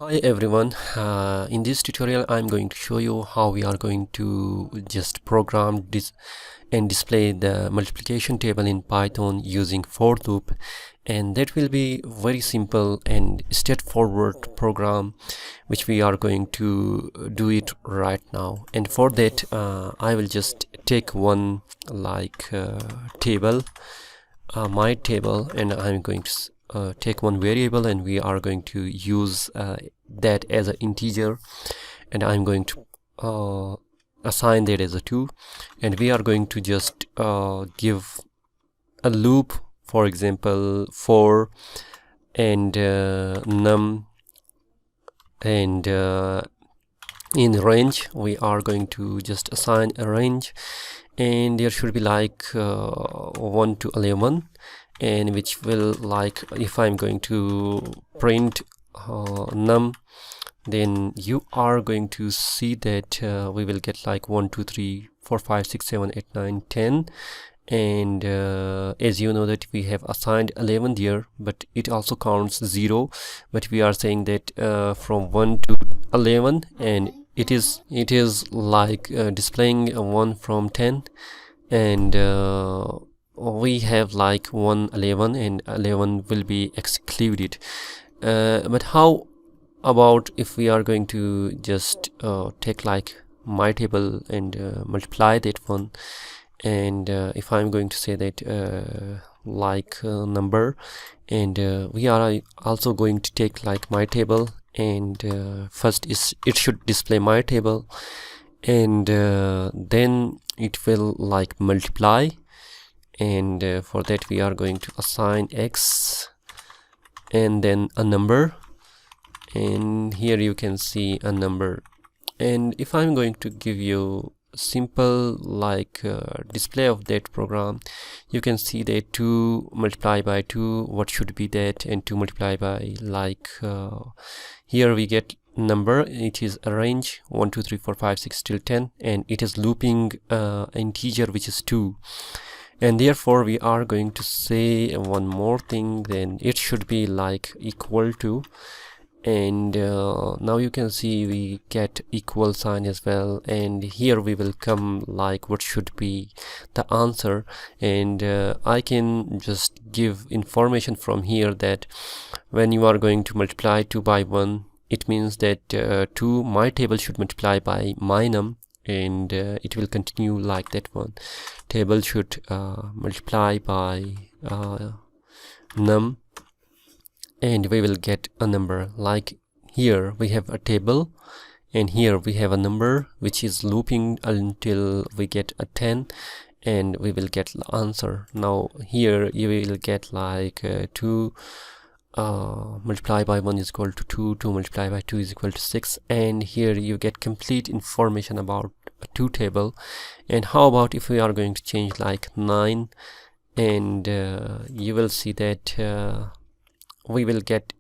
Hi everyone, in this tutorial I'm going to show you how we are going to just program this and display the multiplication table in Python using for loop, and that will be very simple and straightforward program which we are going to do it right now. And for that I will just take one table, my table, and I'm going to take one variable, and we are going to use that as an integer, and I'm going to assign that as a 2, and we are going to just give a loop, for example for and num, and in range we are going to just assign a range, and there should be 1 to 11, and which will, if I'm going to print num, then you are going to see that we will get 1 2 3 4 5 6 7 8 9 10, and as you know that we have assigned 11 there, but it also counts 0, but we are saying that from 1 to 11, and it is displaying a 1 from 10, and we have 1 11, and 11 will be excluded. But how about if we are going to just take my table and multiply that one, and if I'm going to say that number, and we are also going to take my table, and first it should display my table, and then it will multiply, and for that we are going to assign x and then a number, and here you can see a number. And if I'm going to give you simple display of that program, you can see that 2 multiplied by 2, what should be that, and 2 multiplied by here we get number, it is a range 1 2 3 4 5 6 till 10, and it is looping integer which is 2, and therefore we are going to say one more thing, then it should be equal to, and now you can see we get equal sign as well, and here we will come what should be the answer, and I can just give information from here that when you are going to multiply 2 by 1, it means that 2 my table should multiply by my num, and it will continue like that one. Table should multiply by num, and we will get a number. Here we have a table, and here we have a number which is looping until we get a 10, and we will get the answer. Now here you will get 2 multiplied by 1 is equal to 2, 2 multiplied by 2 is equal to 6, and here you get complete information about a 2 table. And how about if we are going to change 9, and you will see that we will get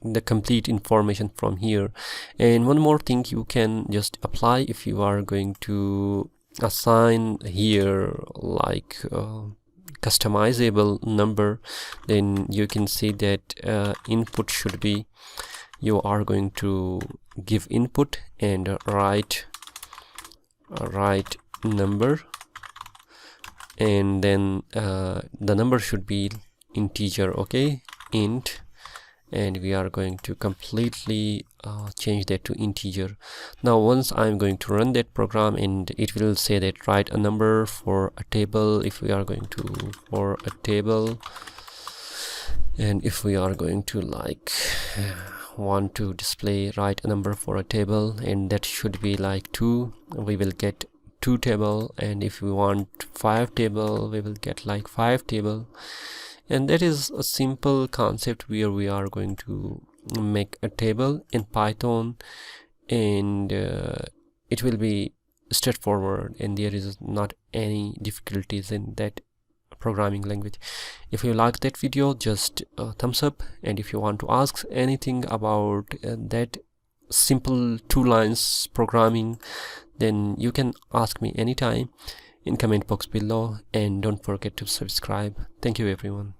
the complete information from here. And one more thing you can just apply if you are going to assign here customizable number, then you can see that input should be, you are going to give input and write number, and then the number should be integer, okay, int, and we are going to completely change that to integer. Now once I'm going to run that program, and it will say that write a number for a table, if we are going to for a table, and if we are going to want to display write a number for a table, and that should be 2, we will get 2 table, and if we want 5 table, we will get 5 table. And that is a simple concept where we are going to make a table in Python, and it will be straightforward, and there is not any difficulties in that programming language. If you like that video, just thumbs up, and if you want to ask anything about that simple 2 lines programming, then you can ask me anytime in comment box below, and don't forget to subscribe. Thank you everyone.